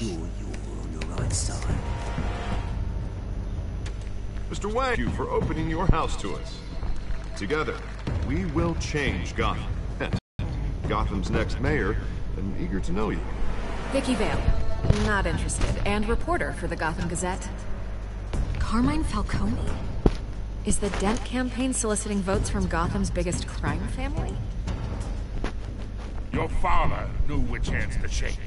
sure you're on the right side. Mr. Wang, thank you for opening your house to us. Together, we will change Gotham. Gotham's next mayor, and eager to know you. Vicky Vale. Not interested. And reporter for the Gotham Gazette. Carmine Falcone? Is the Dent campaign soliciting votes from Gotham's biggest crime family? Your father knew which hands to shake.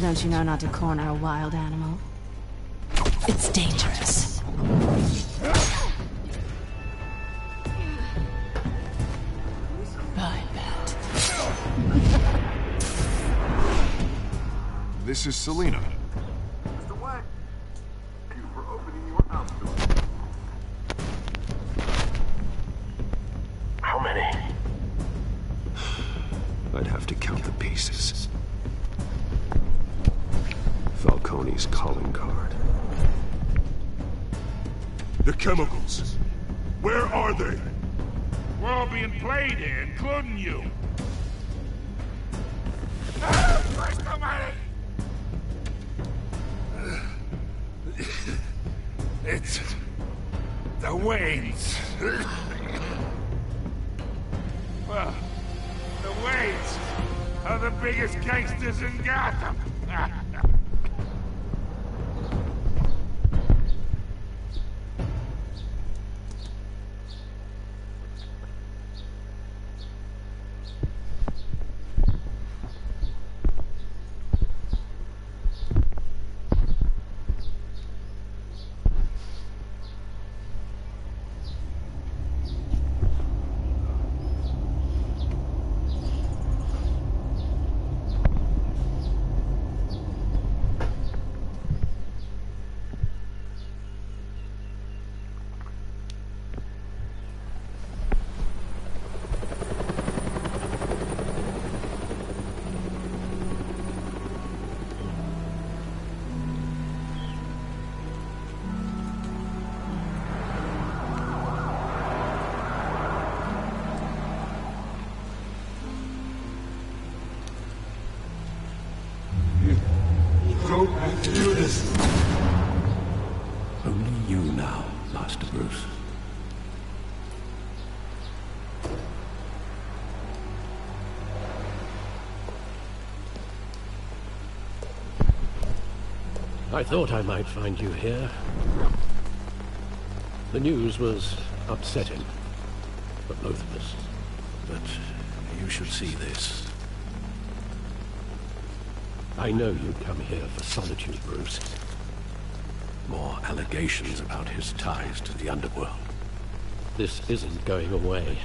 Don't you know not to corner a wild animal? It's dangerous. I bet. This is Selina. Mr. Wang, thank you for opening your house to us. How many? I'd have to count the pieces. Falcone's calling card. The chemicals. Where are they? We're all being played here, including you. Christ almighty! It's the Waynes. Well, the Waynes are the biggest gangsters in Gotham. Only you now, Master Bruce. I thought I might find you here. The news was upsetting for both of us. But you should see this. I know you'd come here for solitude, Bruce. More allegations about his ties to the underworld. This isn't going away.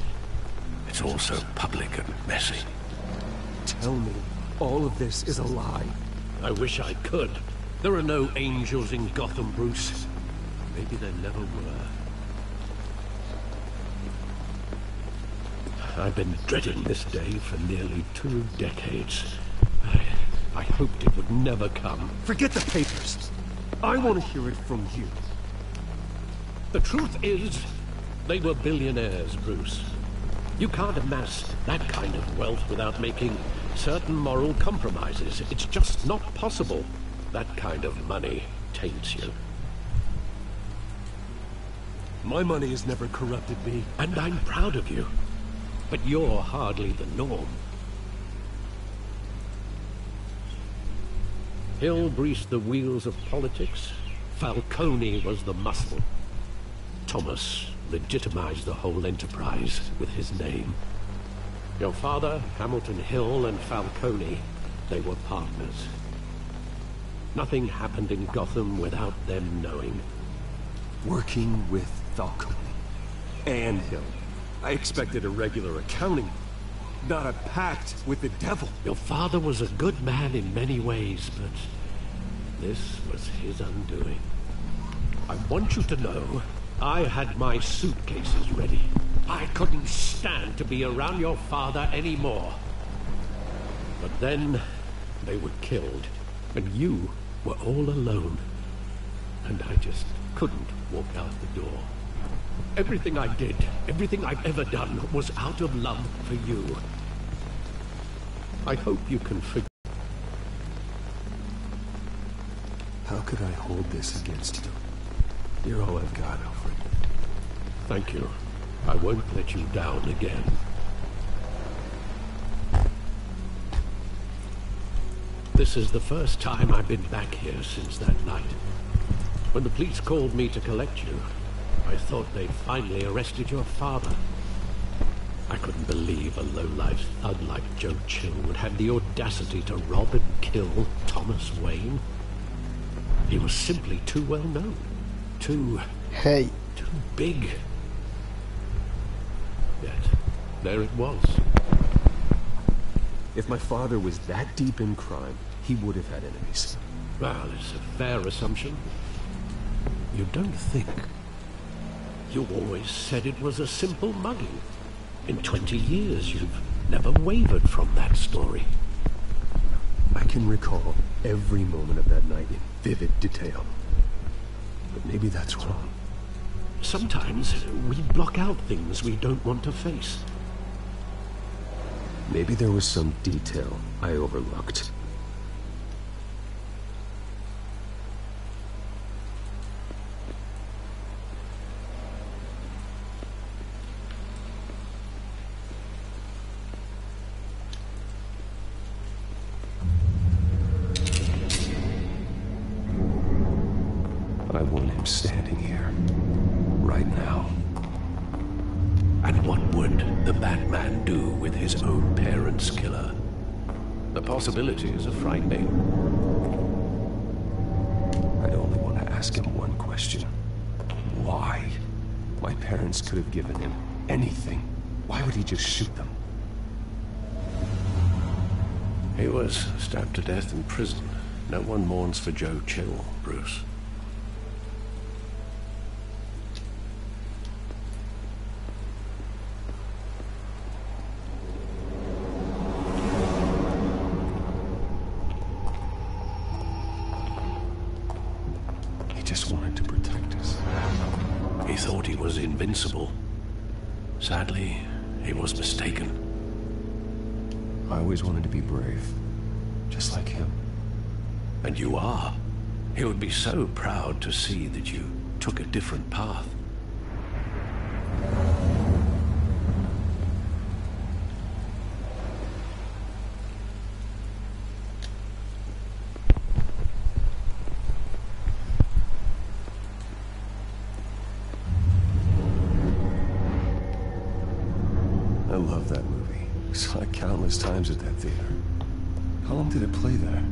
It's also public and messy. Tell me, all of this is a lie. I wish I could. There are no angels in Gotham, Bruce. Maybe there never were. I've been dreading this day for nearly 2 decades. I hoped it would never come. Forget the papers. I want to hear it from you. The truth is, they were billionaires, Bruce. You can't amass that kind of wealth without making certain moral compromises. It's just not possible. That kind of money taints you. My money has never corrupted me. And I'm proud of you. But you're hardly the norm. Hill greased the wheels of politics. Falcone was the muscle. Thomas legitimized the whole enterprise with his name. Your father, Hamilton Hill, and Falcone, they were partners. Nothing happened in Gotham without them knowing. Working with Falcone and Hill. I expected a regular accounting, not a pact with the devil. Your father was a good man in many ways, but this was his undoing. I want you to know, I had my suitcases ready. I couldn't stand to be around your father anymore. But then, they were killed, and you were all alone. And I just couldn't walk out the door. Everything I did, everything I've ever done, was out of love for you. I hope you can forgive. How could I hold this against you? You're all I've got, Alfred. Thank you. I won't let you down again. This is the first time I've been back here since that night. When the police called me to collect you, I thought they'd finally arrested your father. I couldn't believe a low-life thug like Joe Chill would have the audacity to rob and kill Thomas Wayne. He was simply too well known. Too big. Yet, there it was. If my father was that deep in crime, he would have had enemies. Well, it's a fair assumption. You don't think. You always said it was a simple mugging. In 20 years, you've never wavered from that story. I can recall every moment of that night in vivid detail. But maybe that's wrong. Sometimes we block out things we don't want to face. Maybe there was some detail I overlooked. I want him standing here, right now. And what would the Batman do with his own parents' killer? The possibilities are frightening. I'd only want to ask him one question. Why? My parents could have given him anything. Why would he just shoot them? He was stabbed to death in prison. No one mourns for Joe Chill, Bruce. Just wanted to protect us. He thought he was invincible. Sadly, he was mistaken. I always wanted to be brave, just like him. And you are. He would be so proud to see that you took a different path. I love that movie. Saw it countless times at that theater. How long did it play there?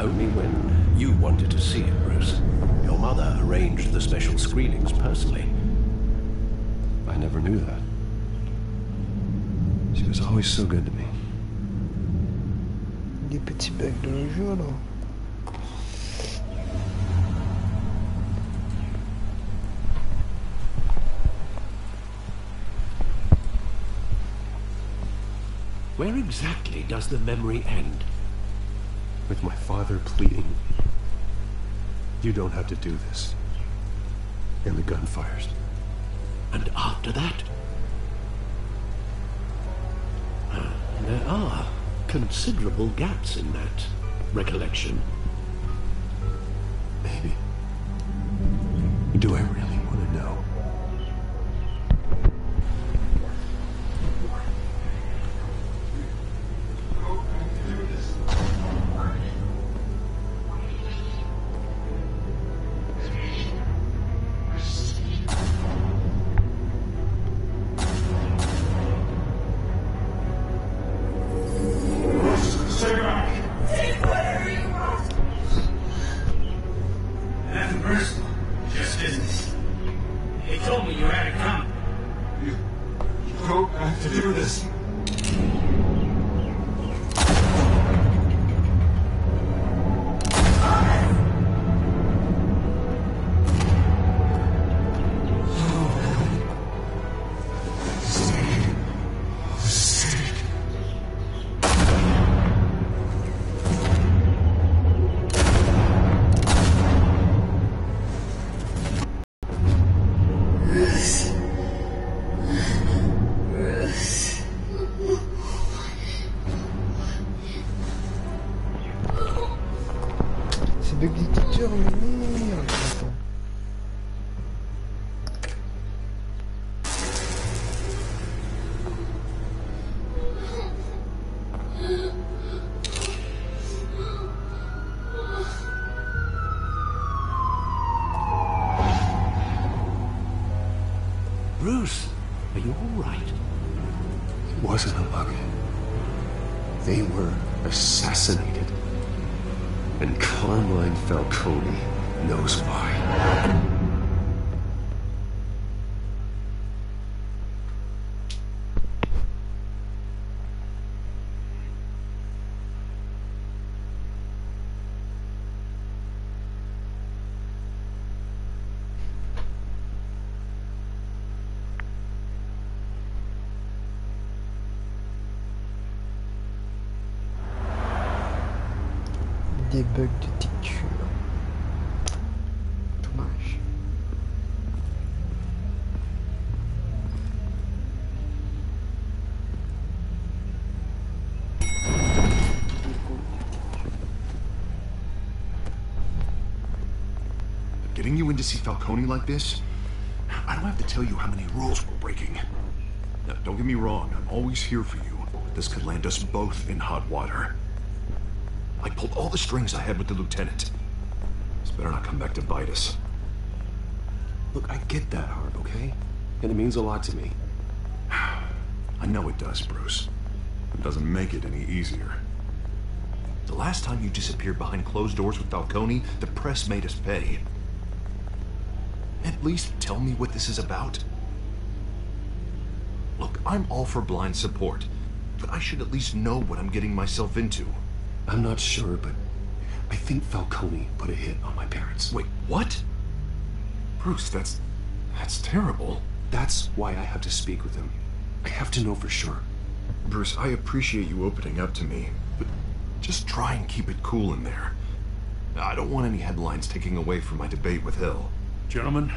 Only when you wanted to see it, Bruce. Your mother arranged the special screenings personally. I never knew that. She was always so good to me. Des petits becs de nos jours, là. Where exactly does the memory end? With my father pleading, "You don't have to do this." And the gun fires. And after that? There are considerable gaps in that recollection. Maybe. Do I really want to know? bug d'éditeur, mais merde. Attends. Bruce, are you all right? It wasn't a bug. They were assassinated. And Carmine Falcone knows why. Des bugs de texture. Dommage. Getting you in to see Falcone like this? I don't have to tell you how many rules we're breaking. Now, don't get me wrong, I'm always here for you. This could land us both in hot water. I pulled all the strings I had with the lieutenant. This better not come back to bite us. Look, I get that, Harp, okay? And it means a lot to me. I know it does, Bruce. It doesn't make it any easier. The last time you disappeared behind closed doors with Falcone, the press made us pay. At least tell me what this is about. Look, I'm all for blind support, but I should at least know what I'm getting myself into. I'm not sure, but I think Falcone put a hit on my parents. Wait, what? Bruce, that's terrible. That's why I have to speak with him. I have to know for sure. Bruce, I appreciate you opening up to me, but just try and keep it cool in there. I don't want any headlines taking away from my debate with Hill. Gentlemen,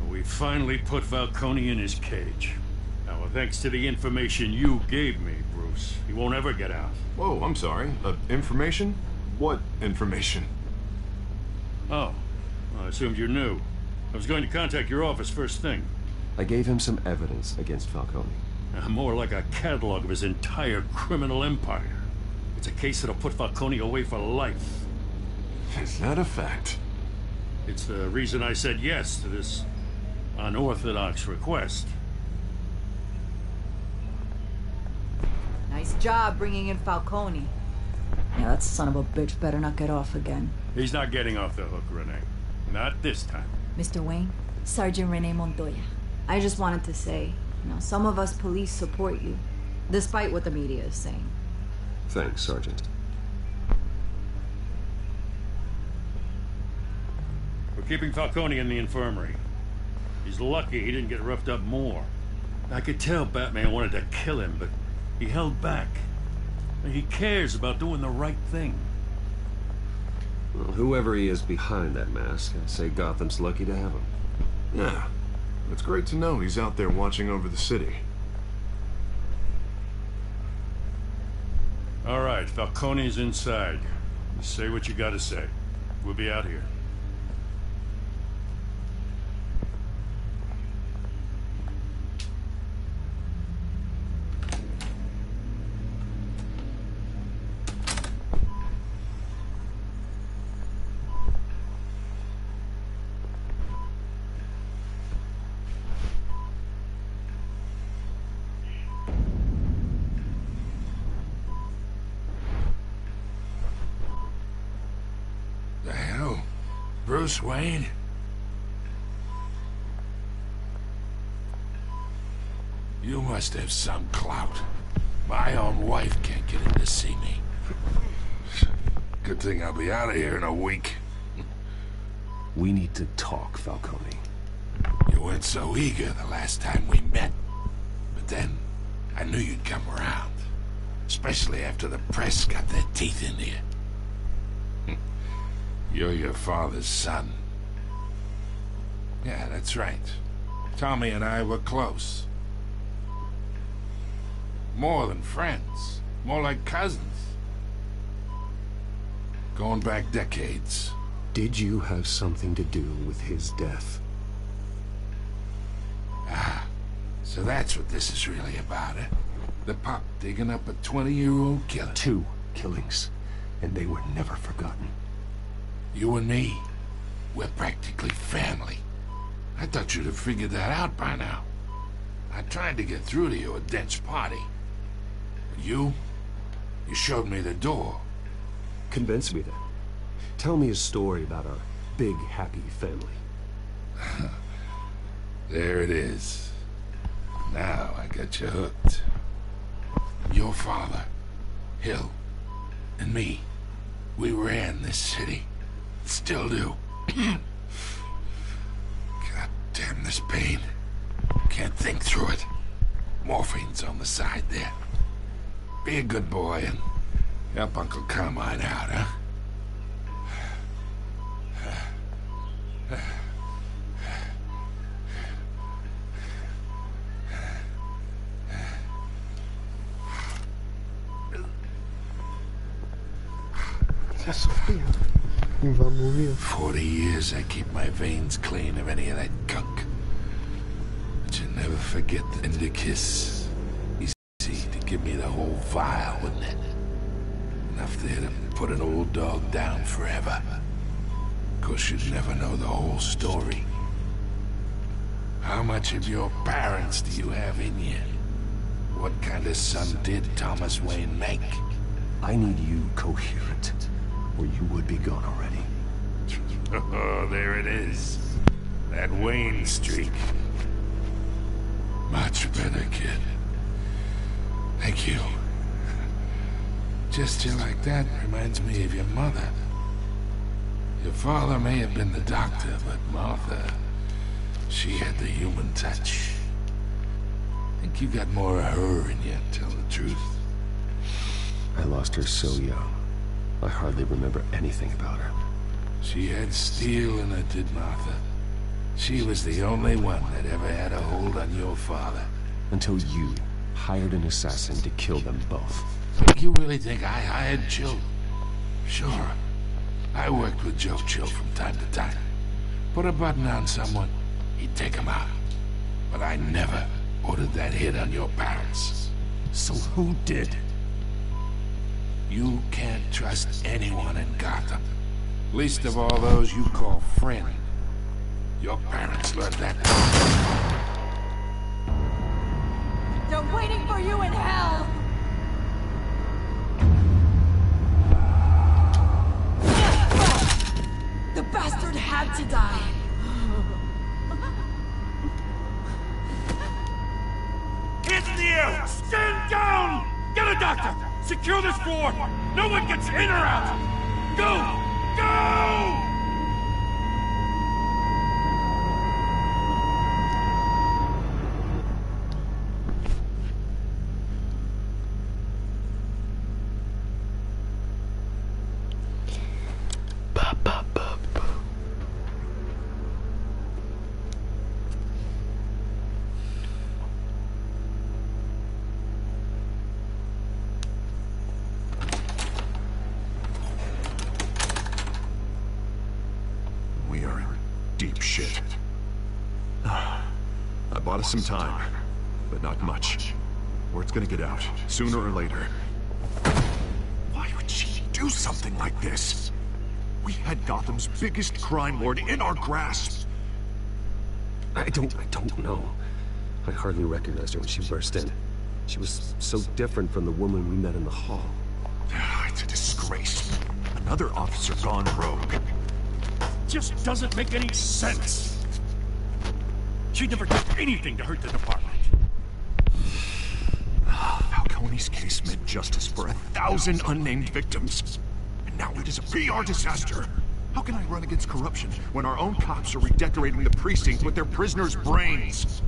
we finally put Falcone in his cage. Now, thanks to the information you gave me, Bruce, he won't ever get out. Whoa, I'm sorry. Information? What information? Oh, I assumed you knew. I was going to contact your office first thing. I gave him some evidence against Falcone. More like a catalog of his entire criminal empire. It's a case that'll put Falcone away for life. Is that a fact? It's the reason I said yes to this unorthodox request. Nice job bringing in Falcone. Yeah, that son of a bitch better not get off again. He's not getting off the hook, Renee. Not this time. Mr. Wayne, Sergeant Renee Montoya. I just wanted to say, some of us police support you, despite what the media is saying. Thanks, Sergeant. We're keeping Falcone in the infirmary. He's lucky he didn't get roughed up more. I could tell Batman wanted to kill him, but he held back. He cares about doing the right thing. Well, whoever he is behind that mask, I'd say Gotham's lucky to have him. Yeah, it's great to know he's out there watching over the city. All right, Falcone's inside. You say what you gotta say. We'll be out here. Bruce Wayne? You must have some clout. My own wife can't get in to see me. Good thing I'll be out of here in a week. We need to talk, Falcone. You weren't so eager the last time we met. But then, I knew you'd come around. Especially after the press got their teeth into you. You're your father's son. Yeah, that's right. Tommy and I were close. More than friends. More like cousins. Of going back decades. Did you have something to do with his death? Ah, so that's what this is really about, eh? The pop digging up a 20-year-old killer. 2 killings, and they were never forgotten. You and me, we're practically family. I thought you'd have figured that out by now. I tried to get through to you at Dent's party. But you showed me the door. Convince me then. Tell me a story about our big, happy family. There it is. Now I got you hooked. Your father, Hill, and me, we ran this city. Still do. God damn this pain. Can't think through it. Morphine's on the side there. Be a good boy and help Uncle Carmine out, huh? Sofia. Il va mourir. 40 years I keep my veins clean of any of that gunk. But you never forget the end of kiss. Easy to give me the whole vial, wouldn't it? Enough there to put an old dog down forever. Of course, you'd never know the whole story. How much of your parents do you have in you? What kind of son did Thomas Wayne make? I need you coherent, or you would be gone already. Oh, there it is. That Wayne streak. Much better, kid. Thank you. Gesture like that reminds me of your mother. Your father may have been the doctor, but Martha, she had the human touch. I think you got more of her in you, to tell the truth. I lost her so young. I hardly remember anything about her. She had steel in her, did Martha. She was the only one that ever had a hold on your father. Until you hired an assassin to kill them both. You really think I hired Chill? Sure. I worked with Joe Chill from time to time. Put a button on someone, he'd take him out. But I never ordered that hit on your parents. So who did? You can't trust anyone in Gotham. Least of all those you call friend. Your parents learned that. They're waiting for you in hell! The bastard had to die. Hands in the air! Stand down! Get a doctor! Secure this floor! No one gets in or out! Go! Go! We are in deep shit. I bought us some time, but not much. Word's gonna get out, sooner or later. Why would she do something like this? We had Gotham's biggest crime lord in our grasp. I don't know. I hardly recognized her when she burst in. She was so different from the woman we met in the hall. It's a disgrace. Another officer gone rogue. Just doesn't make any sense. She never did anything to hurt the department. Falcone's case meant justice for 1,000 unnamed victims. And now it is a PR disaster. How can I run against corruption when our own cops are redecorating the precinct with their prisoners' brains?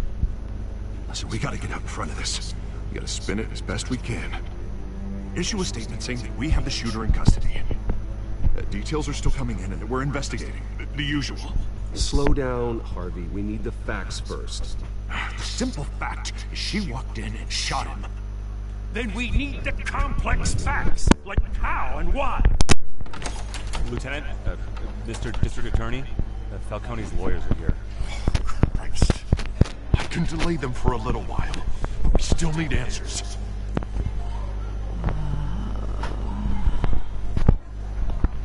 Listen, we gotta get out in front of this. We gotta spin it as best we can. Issue a statement saying that we have the shooter in custody. Details are still coming in and that we're investigating. The usual. Slow down, Harvey. We need the facts first. The simple fact is she walked in and shot him. Then we need the complex facts, like how and why. Lieutenant, Mr. District Attorney, Falcone's lawyers are here. Christ. I can delay them for a little while, but we still need answers.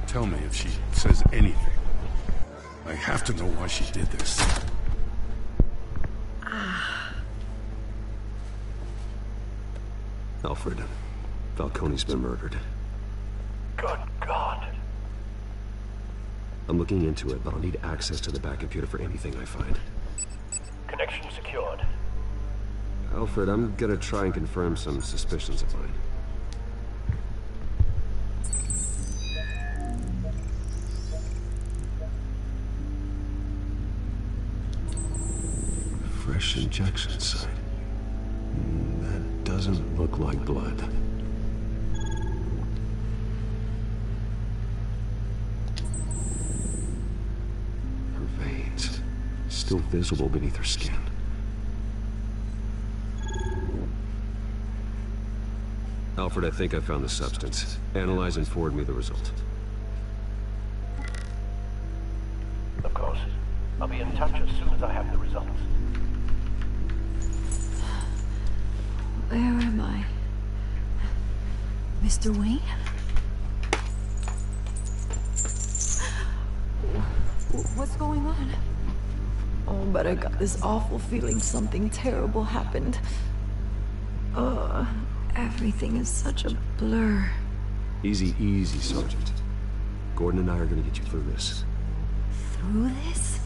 Tell me if she says anything. I have to know why she did this. Alfred, Falcone's been murdered. Good God. I'm looking into it, but I'll need access to the back computer for anything I find. Connection secured. Alfred, I'm gonna try and confirm some suspicions of mine. Fresh injection site. That doesn't look like blood. Her veins, still visible beneath her skin. Alfred, I think I found the substance. Analyze and forward me the result. Of course. I'll be in touch as soon as I have the results. Where am I? Mr. Wayne? What's going on? Oh, but I got this awful feeling something terrible happened. Everything is such a blur. Easy, easy, Sergeant. Gordon and I are gonna get you through this. Through this?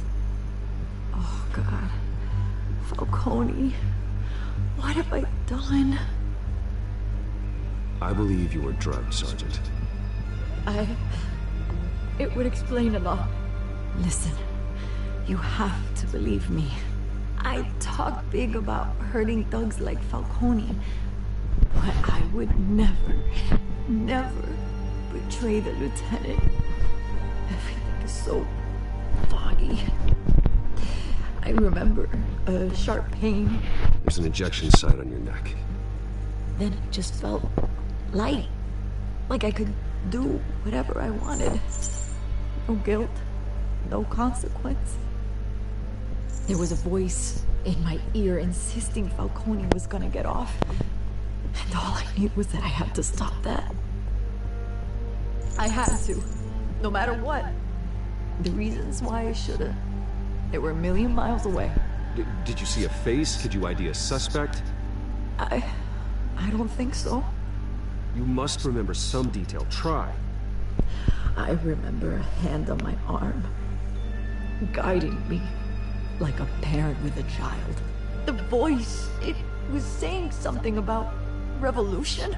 Oh, God. Falcone. What have I done? I believe you were drugged, Sergeant. It would explain a lot. Listen, you have to believe me. I talk big about hurting thugs like Falcone, but I would never, never betray the lieutenant. Everything is so foggy. I remember a sharp pain. There's an injection site on your neck. Then it just felt light. Like I could do whatever I wanted. No guilt, no consequence. There was a voice in my ear insisting Falcone was gonna get off. And all I knew was that I had to stop that. I had to, no matter what. The reasons why I should've, they were a million miles away. Did you see a face? Could you ID a suspect? I don't think so. You must remember some detail. Try. I remember a hand on my arm, guiding me like a parent with a child. The voice, it was saying something about revolution.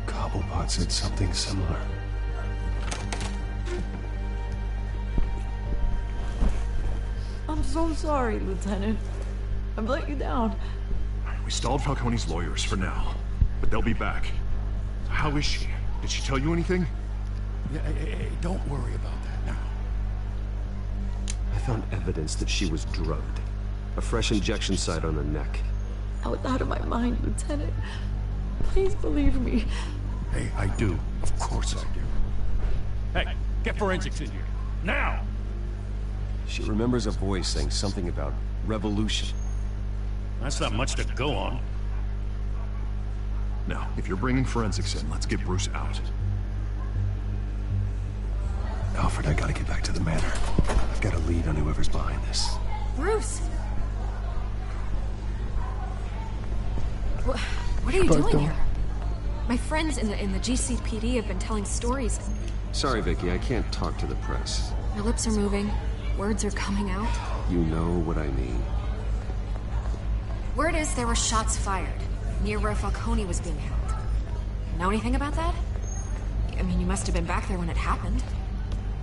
Cobblepot said something similar. I'm so sorry, Lieutenant. I've let you down. We stalled Falcone's lawyers for now, but they'll be back. How is she? Did she tell you anything? Hey, don't worry about that now. I found evidence that she was drugged. A fresh injection site on her neck. I was out of my mind, Lieutenant. Please believe me. Hey, I do. Of course I do. Hey, get forensics in here. Now! She remembers a voice saying something about revolution. That's not much to go on. Now, if you're bringing forensics in, let's get Bruce out. Alfred, I gotta get back to the manor. I've got a lead on whoever's behind this. Bruce! What are you doing here? My friends in the GCPD have been telling stories. Sorry, Vicky, I can't talk to the press. My lips are moving. Words are coming out. You know what I mean. Word is there were shots fired near where Falcone was being held. Know anything about that? I mean, you must have been back there when it happened.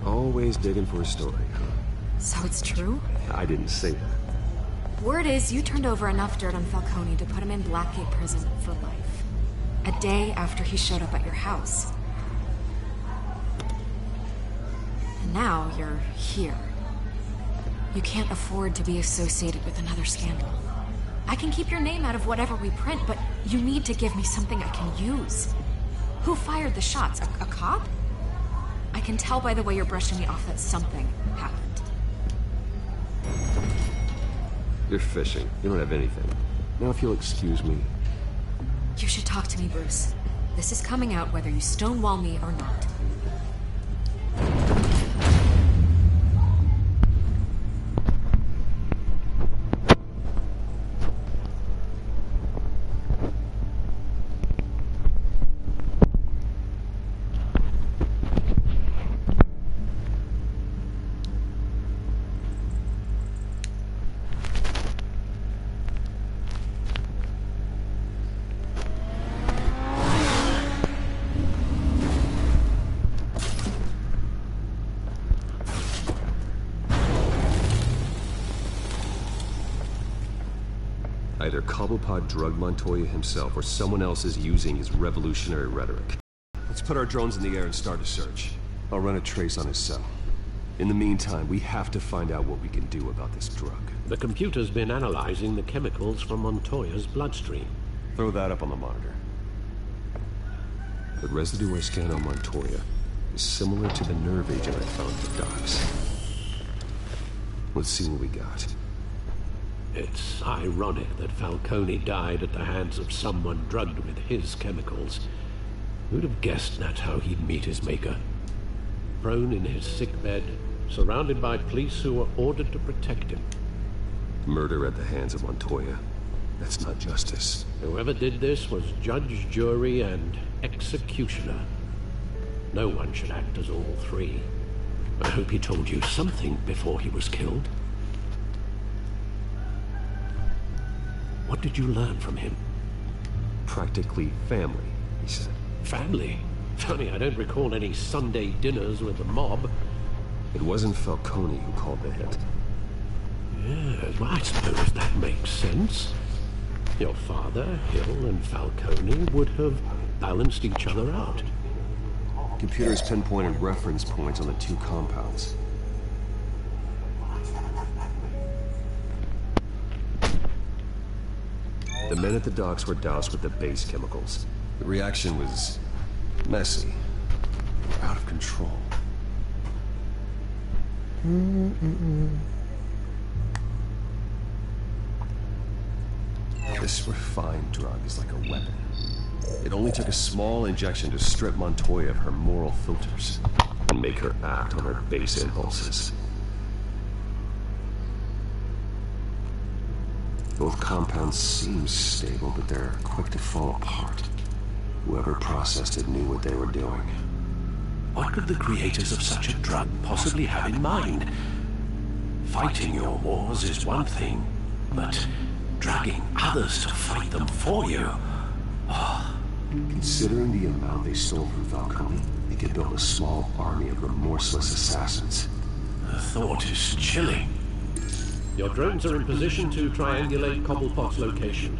Always digging for a story, huh? So it's true? I didn't say that. Word is you turned over enough dirt on Falcone to put him in Blackgate Prison for life. A day after he showed up at your house. And now you're here. You can't afford to be associated with another scandal. I can keep your name out of whatever we print, but you need to give me something I can use. Who fired the shots? A cop? I can tell by the way you're brushing me off that something happened. You're fishing. You don't have anything. Now if you'll excuse me... You should talk to me, Bruce. This is coming out whether you stonewall me or not. Either Cobblepot drugged Montoya himself, or someone else is using his revolutionary rhetoric. Let's put our drones in the air and start a search. I'll run a trace on his cell. In the meantime, we have to find out what we can do about this drug. The computer's been analyzing the chemicals from Montoya's bloodstream. Throw that up on the monitor. The residue I scanned on Montoya is similar to the nerve agent I found at the docks. Let's see what we got. It's ironic that Falcone died at the hands of someone drugged with his chemicals. Who'd have guessed that's how he'd meet his maker? Prone in his sickbed, surrounded by police who were ordered to protect him. Murder at the hands of Montoya. That's not justice. Whoever did this was judge, jury, and executioner. No one should act as all three. I hope he told you something before he was killed. What did you learn from him? Practically family, he said. Family? Funny, I don't recall any Sunday dinners with the mob. It wasn't Falcone who called the hit. Yes, well, I suppose that makes sense. Your father, Hill, and Falcone would have balanced each other out. Computers pinpointed reference points on the two compounds. The men at the docks were doused with the base chemicals. The reaction was messy, out of control. This refined drug is like a weapon. It only took a small injection to strip Montoya of her moral filters and make her act on her base impulses. Both compounds seem stable, but they're quick to fall apart. Whoever processed it knew what they were doing. What could the creators of such a drug possibly have in mind? Fighting your wars is one thing, but drugging others to fight them for you... Considering the amount they stole from Falcone, they could build a small army of remorseless assassins. The thought is chilling. Your drones are in position to triangulate Cobblepot's location.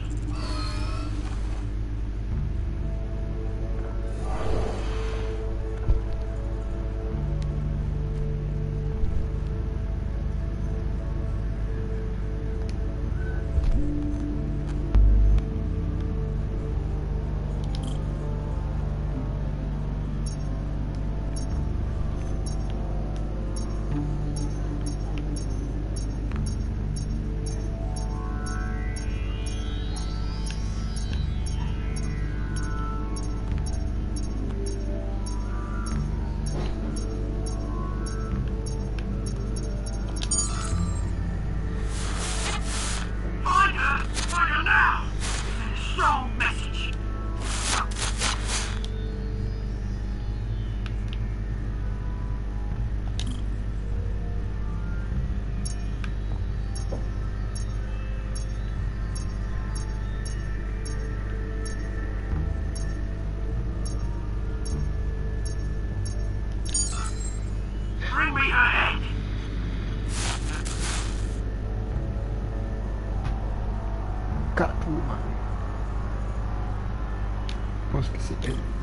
Posso esquecer ele.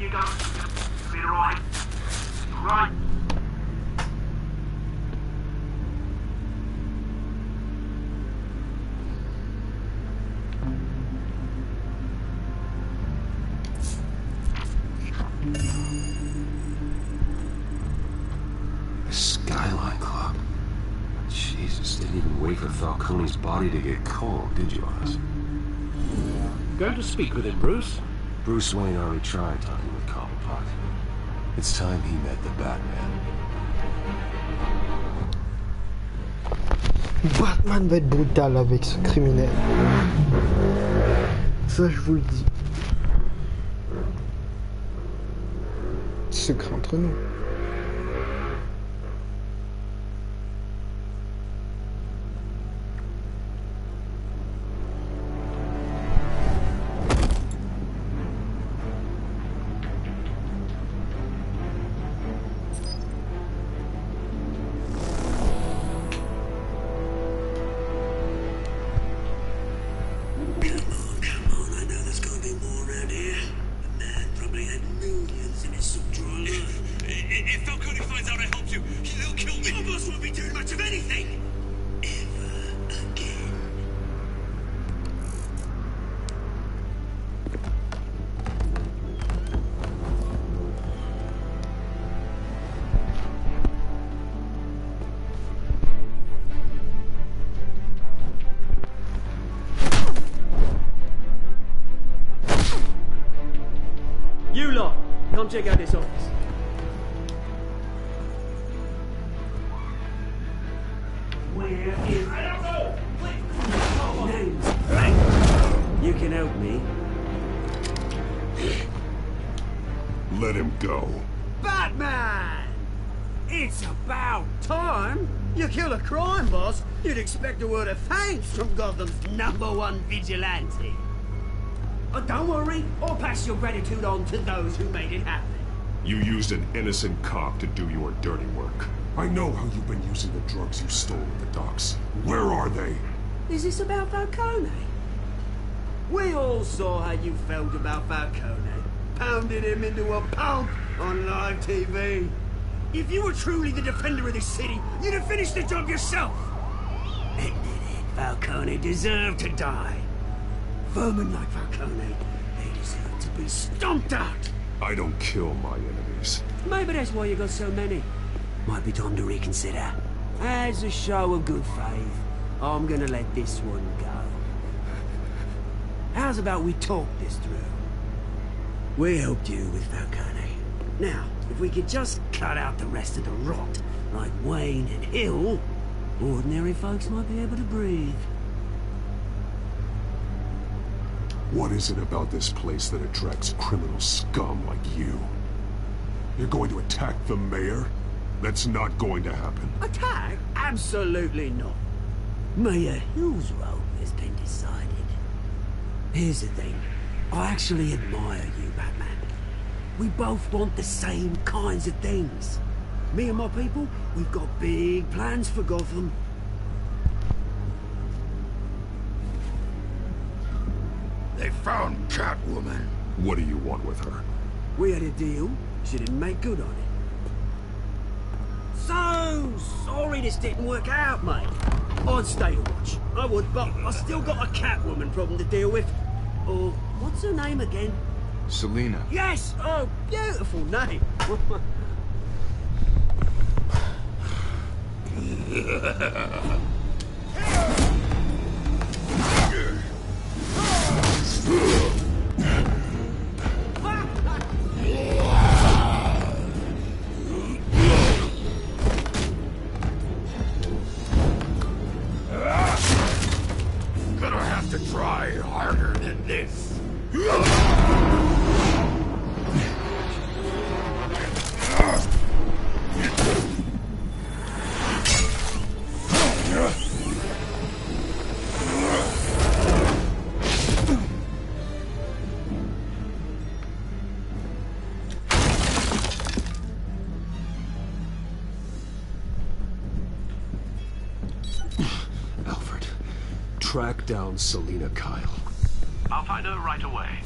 you go. Be right. Right. The Skyline Club. Jesus, they didn't even wait for Falcone's body to get cold, did you, Oz? Going to speak with him, Bruce? Bruce Wayne already tried talking with Cobblepot. It's time he met the Batman. Batman va être brutal avec ce criminel. Ça, je vous le dis. Secret entre nous. You lot, come check out this office. Where is... I don't know! Names. You can help me. Let him go. Batman! It's about time. You kill a crime boss, you'd expect a word of thanks from Gotham's #1 vigilante. But don't worry, I'll pass your gratitude on to those who made it happen. You used an innocent cop to do your dirty work. I know how you've been using the drugs you stole at the docks. Where are they? Is this about Falcone? We all saw how you felt about Falcone. Pounded him into a pulp on live TV. If you were truly the defender of this city, you'd have finished the job yourself. Ended it. Falcone deserved to die. Vermin like Falcone, they deserve to be stomped out. I don't kill my enemies. Maybe that's why you got so many. Might be time to reconsider. As a show of good faith, I'm gonna let this one go. How's about we talk this through? We helped you with Falcone. Now, if we could just cut out the rest of the rot, like Wayne and Hill, ordinary folks might be able to breathe. What is it about this place that attracts criminal scum like you? You're going to attack the mayor? That's not going to happen. Attack? Absolutely not. Mayor Hill's role has been decided. Here's the thing. I actually admire you, Batman. We both want the same kinds of things. Me and my people, we've got big plans for Gotham. They found Catwoman. What do you want with her? We had a deal. She didn't make good on it. So sorry this didn't work out, mate. I'd stay to watch. I would, but I still got a Catwoman problem to deal with. Or, what's her name again? Selina. Yes! Oh, beautiful name. Gonna have to try harder than this. Alfred, track down Selina Kyle. I'll find her right away.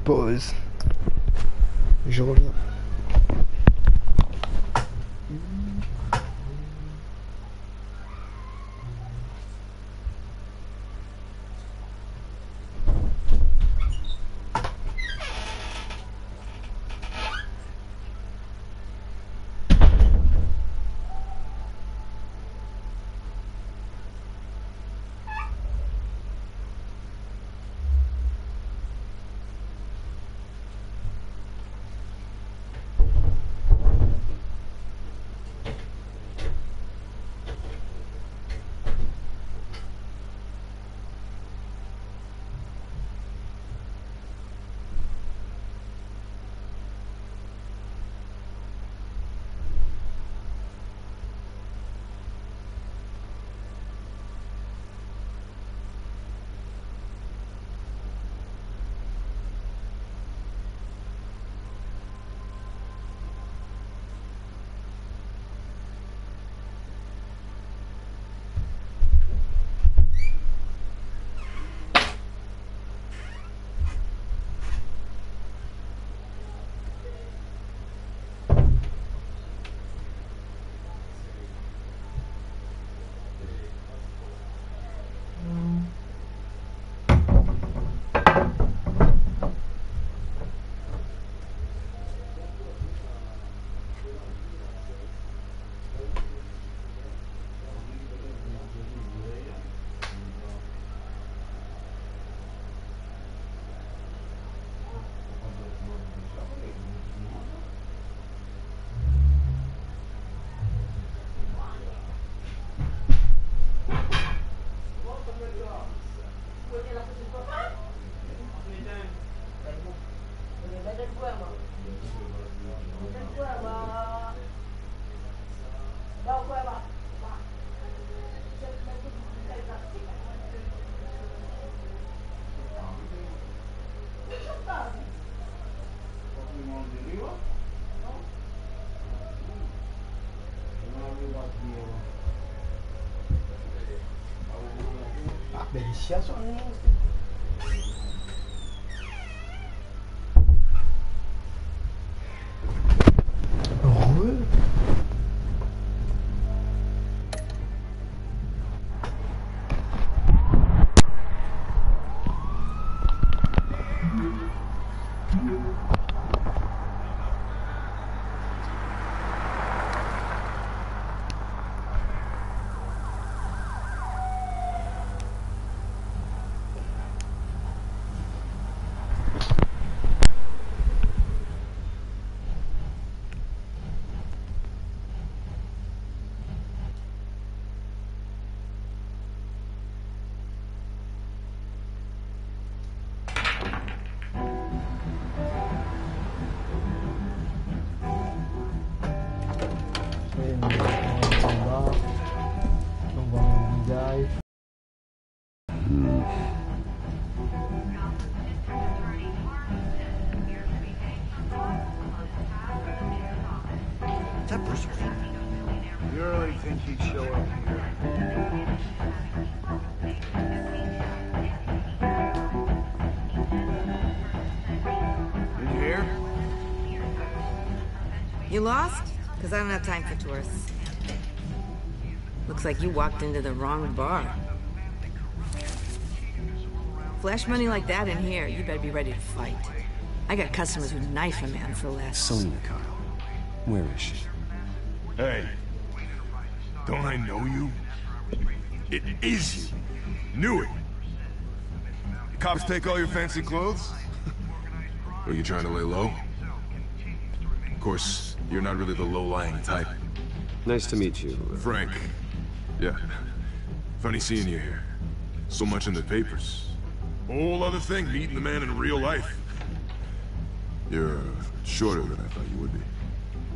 pause. Je reviens. Delicioso. You really think he'd show up here? In here? You lost? Because I don't have time for tourists. Looks like you walked into the wrong bar. Flash money like that in here, you better be ready to fight. I got customers who'd knife a man for less. Selena, Kyle. Where is she? Hey, don't I know you? It is you. Knew it. The cops take all your fancy clothes? Are you trying to lay low? Of course, you're not really the low-lying type. Nice to meet you. Frank. Yeah. Funny seeing you here. So much in the papers. Whole other thing, meeting the man in real life. You're shorter than I thought you would be.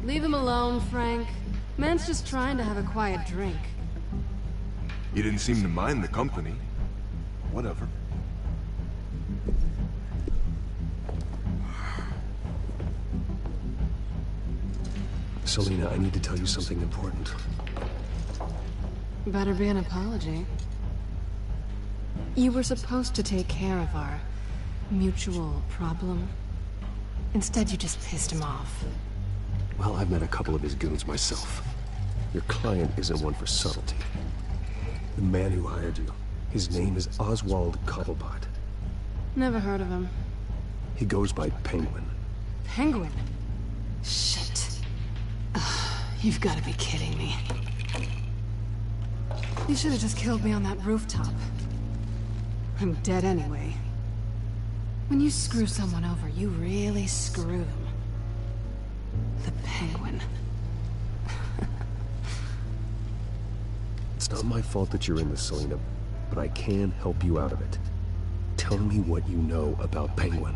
Leave him alone, Frank. Man's just trying to have a quiet drink. You didn't seem to mind the company. Whatever. Selena, I need to tell you something important. Better be an apology. You were supposed to take care of our mutual problem? Instead, you just pissed him off. Well, I've met a couple of his goons myself. Your client isn't one for subtlety. The man who hired you, his name is Oswald Cobblepot. Never heard of him. He goes by Penguin. Penguin? Shit. Ugh, you've got to be kidding me. You should have just killed me on that rooftop. I'm dead anyway. When you screw someone over, you really screw them. The Penguin. It's not my fault that you're in this, Selena, but I can help you out of it. Tell me what you know about Penguin.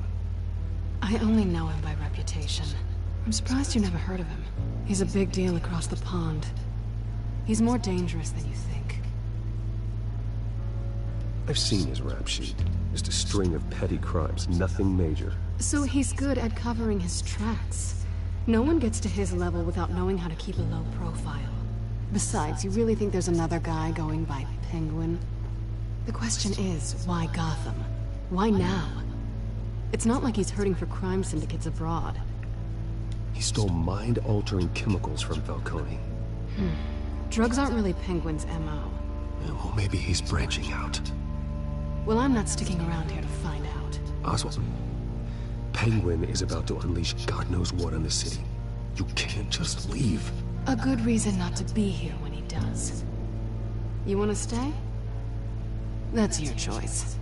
I only know him by reputation. I'm surprised you never heard of him. He's a big deal across the pond. He's more dangerous than you think. I've seen his rap sheet. Just a string of petty crimes, nothing major. So he's good at covering his tracks. No one gets to his level without knowing how to keep a low profile. Besides, you really think there's another guy going by Penguin? The question is, why Gotham? Why now? It's not like he's hurting for crime syndicates abroad. He stole mind-altering chemicals from Falcone. Drugs aren't really Penguin's MO. Well, maybe he's branching out. Well, I'm not sticking around here to find out. Oswald, Penguin is about to unleash God knows what on the city. You can't just leave. A good reason not to be here when he does. You want to stay? That's your choice.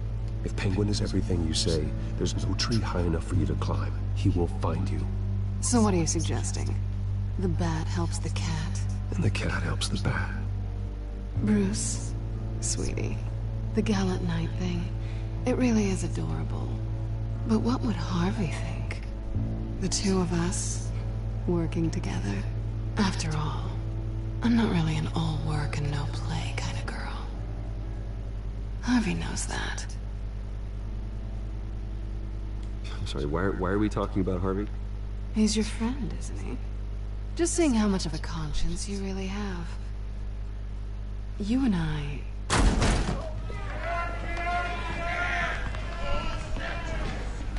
If Penguin is everything you say, there's no tree high enough for you to climb. He will find you. So what are you suggesting? The bat helps the cat? And the cat helps the bat. Bruce, sweetie, the gallant knight thing, it really is adorable. But what would Harvey think? The two of us, working together? After all, I'm not really an all work and no play kind of girl. Harvey knows that. I'm sorry, why are we talking about Harvey? He's your friend, isn't he? Just seeing how much of a conscience you really have. You and I...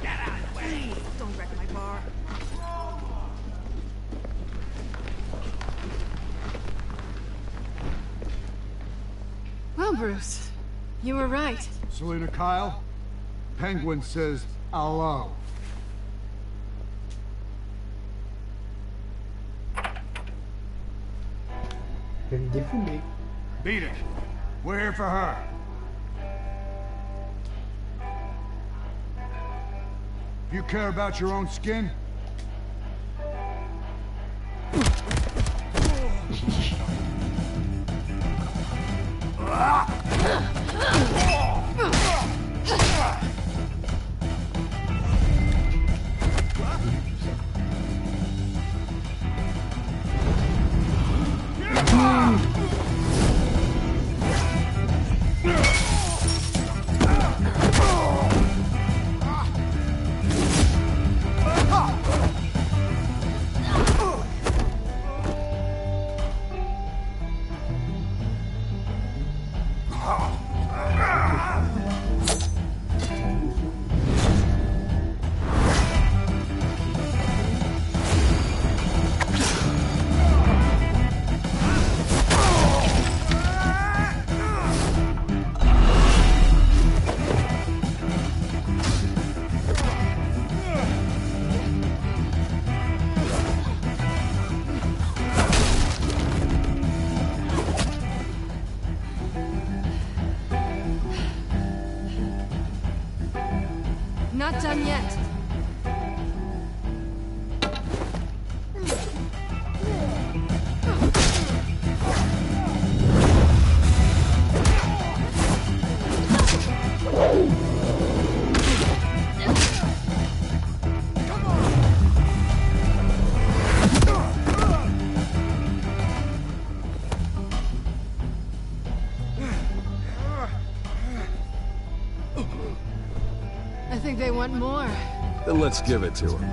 Get out of the way! Don't wreck my bar. Well, Bruce, you were right. Selena Kyle, Penguin says hello. Beat it. We're here for her. If you care about your own skin, Not done yet. I think they want more. Then let's give it to him.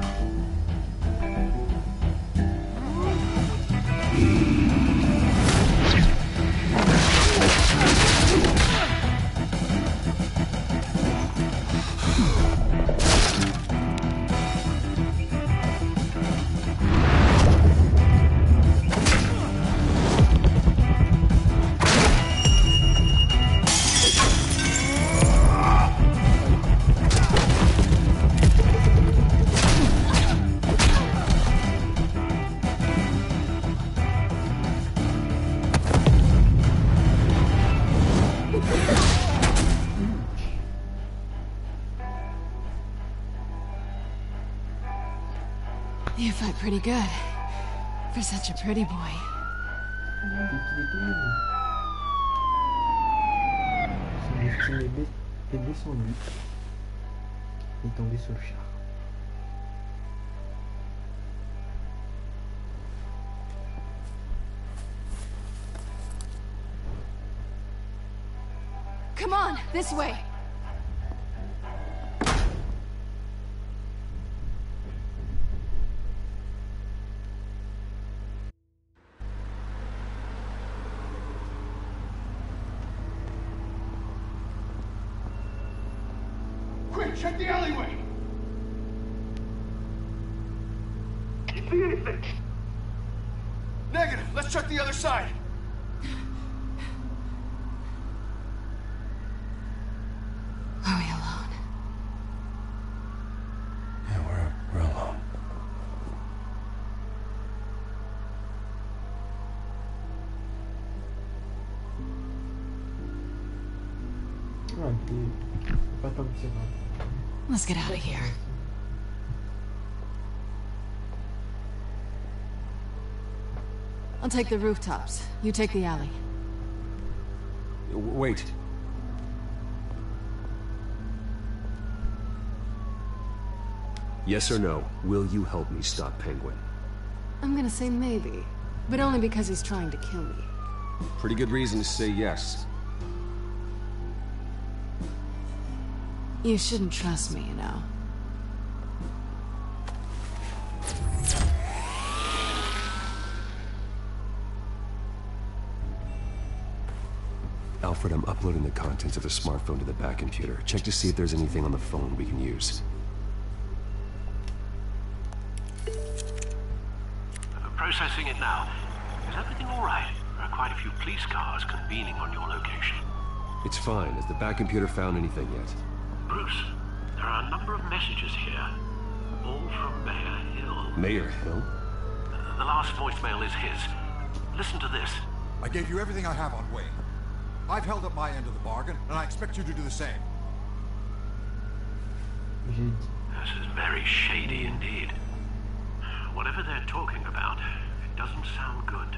You fight pretty good. For such a pretty boy. Son estime est descendu. Il est tombé sur le char. Come on, this way. Quick, check the alleyway! You see anything? Negative. Let's check the other side. Are we alone? Yeah, we're alone. Ah, puis, pas tant que c'est grave. Let's get out of here. I'll take the rooftops. You take the alley. Wait. Yes or no, will you help me stop Penguin? I'm gonna say maybe, but only because he's trying to kill me. Pretty good reason to say yes. You shouldn't trust me, you know. Alfred, I'm uploading the contents of the smartphone to the back computer. Check to see if there's anything on the phone we can use. Processing it now. Is everything all right? There are quite a few police cars convening on your location. It's fine. Has the back computer found anything yet? Bruce, there are a number of messages here. All from Mayor Hill. Mayor Hill? The last voicemail is his. Listen to this. I gave you everything I have on Wayne. I've held up my end of the bargain, and I expect you to do the same. This is very shady indeed. Whatever they're talking about, it doesn't sound good.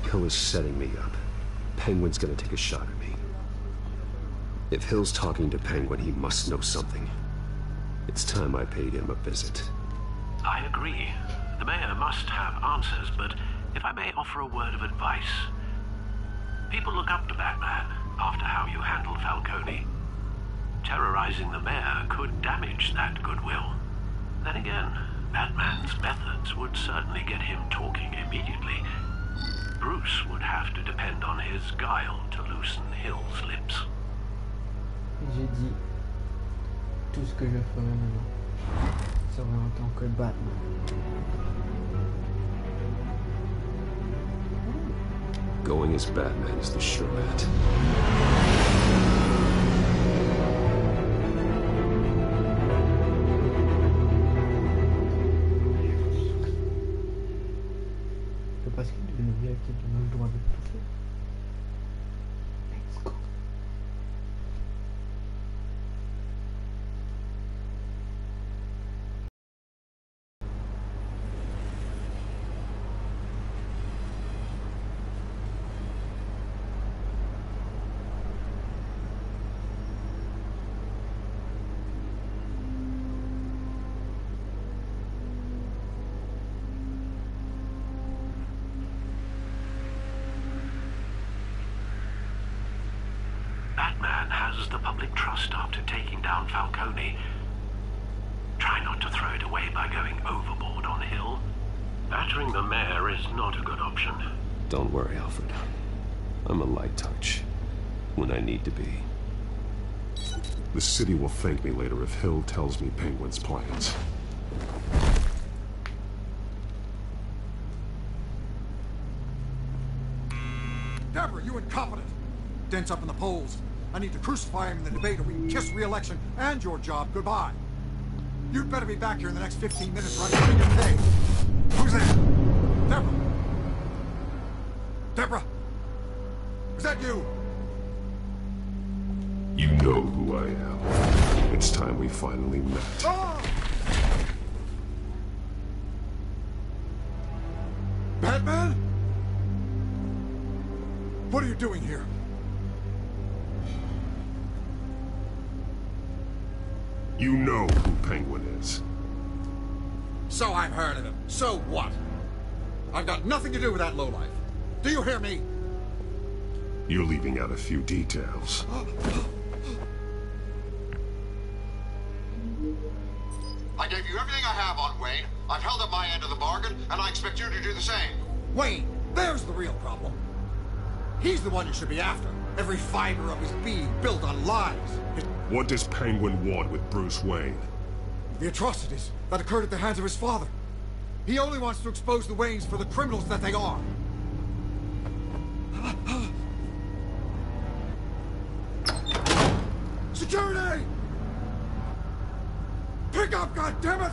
Hill is setting me up. Penguin's gonna take a shot at me. If Hill's talking to Penguin, he must know something. It's time I paid him a visit. I agree. The mayor must have answers, but if I may offer a word of advice. People look up to Batman after how you handled Falcone. Terrorizing the mayor could damage that goodwill. Then again, Batman's methods would certainly get him talking immediately. Bruce would have to depend on his guile to loosen Hill's lips. J'ai dit tout ce que je ferais maintenant. Serait en tant que Batman. Going as Batman is the sure bet. Parce qu'il devait nous dire qu'il donne le droit de tout faire. Let's go. Batman has the public trust after taking down Falcone. Try not to throw it away by going overboard on Hill. Battering the mayor is not a good option. Don't worry, Alfred. I'm a light touch. When I need to be. The city will thank me later if Hill tells me Penguin's plans. Deborah, you incompetent! Dents up in the polls. I need to crucify him in the debate or we can kiss re-election and your job goodbye. You'd better be back here in the next 15 minutes or I'm going to pay. Who's there? Deborah! Deborah! Is that you? You know who I am. It's time we finally met. Ah! You know who Penguin is. So I've heard of him. So what? I've got nothing to do with that lowlife. Do you hear me? You're leaving out a few details. I gave you everything I have on Wayne. I've held up my end of the bargain, and I expect you to do the same. Wayne, there's the real problem. He's the one you should be after. Every fiber of his being built on lies. What does Penguin want with Bruce Wayne? The atrocities that occurred at the hands of his father. He only wants to expose the Waynes for the criminals that they are. Security! Pick up, goddammit!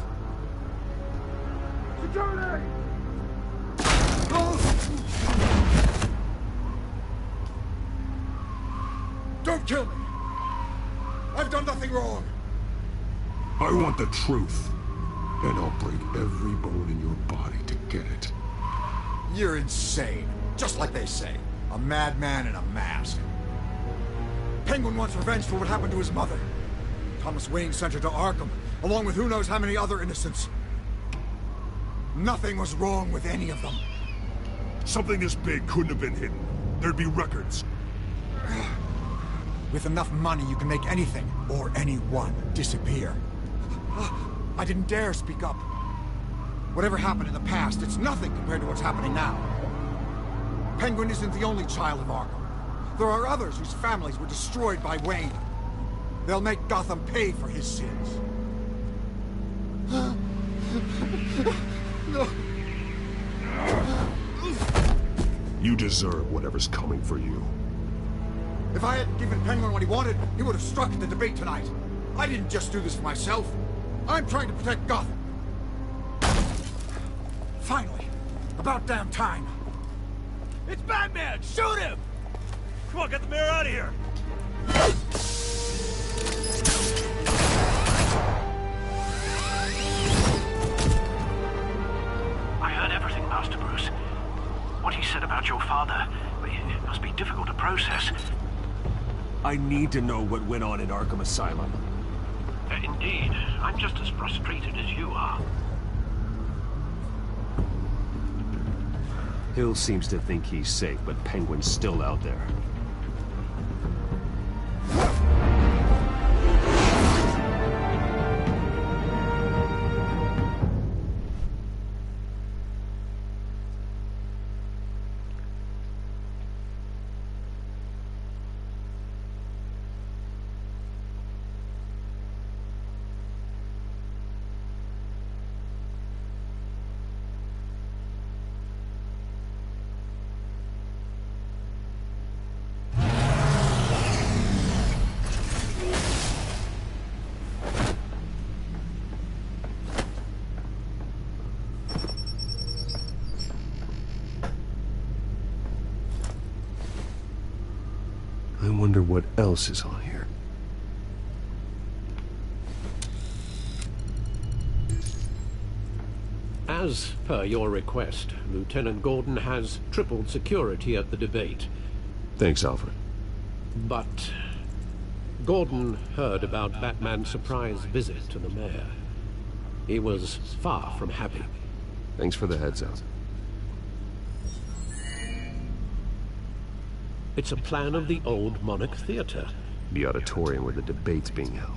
Security! Don't kill me! I've done nothing wrong! I want the truth. And I'll break every bone in your body to get it. You're insane. Just like they say. A madman in a mask. Penguin wants revenge for what happened to his mother. Thomas Wayne sent her to Arkham, along with who knows how many other innocents. Nothing was wrong with any of them. Something this big couldn't have been hidden. There'd be records. With enough money, you can make anything, or anyone, disappear. I didn't dare speak up. Whatever happened in the past, it's nothing compared to what's happening now. Penguin isn't the only child of Arkham. There are others whose families were destroyed by Wayne. They'll make Gotham pay for his sins. No. You deserve whatever's coming for you. If I hadn't given Penguin what he wanted, he would have struck at the debate tonight. I didn't just do this for myself. I'm trying to protect Gotham. Finally. About damn time. It's Batman! Shoot him! Come on, get the mayor out of here! I heard everything, Master Bruce. What he said about your father, it must be difficult to process. I need to know what went on in Arkham Asylum. Indeed. I'm just as frustrated as you are. Hill seems to think he's safe, but Penguin's still out there. I wonder what else is on here. As per your request, Lieutenant Gordon has tripled security at the debate. Thanks, Alfred. But Gordon heard about Batman's surprise visit to the mayor. He was far from happy. Thanks for the heads up. It's a plan of the old Monarch Theater. The auditorium where the debate's being held.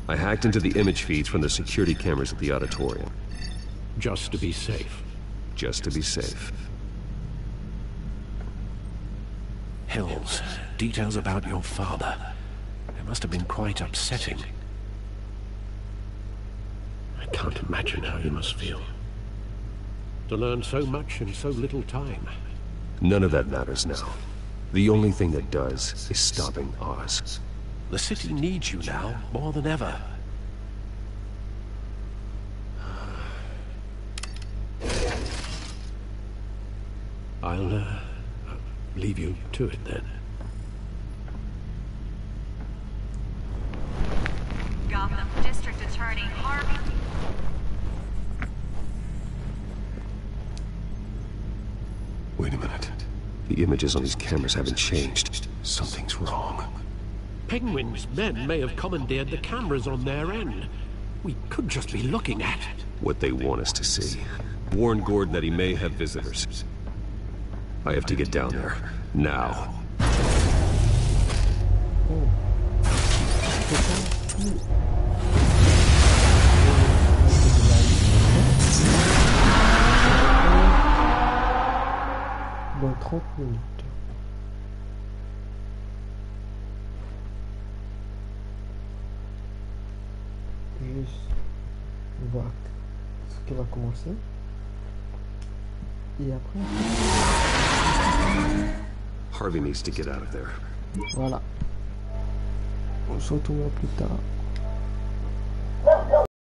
I hacked into the image feeds from the security cameras at the auditorium. Just to be safe. Just to be safe. Hills, details about your father. It must have been quite upsetting. I can't imagine how you must feel. To learn so much in so little time. None of that matters now. The only thing that does is stopping Oz. The city needs you now, more than ever. I'll leave you to it then. Gotham District Attorney Harvey. Wait a minute. The images on these cameras haven't changed. Something's wrong. Penguin's men may have commandeered the cameras on their end. We could just be looking at what they want us to see. Warn Gordon that he may have visitors. I have to get down there. Now. Dans 30 minutes. Juste voir ce qui va commencer. Et après... Harvey needs to get out of there. Voilà. On se retrouvera plus tard.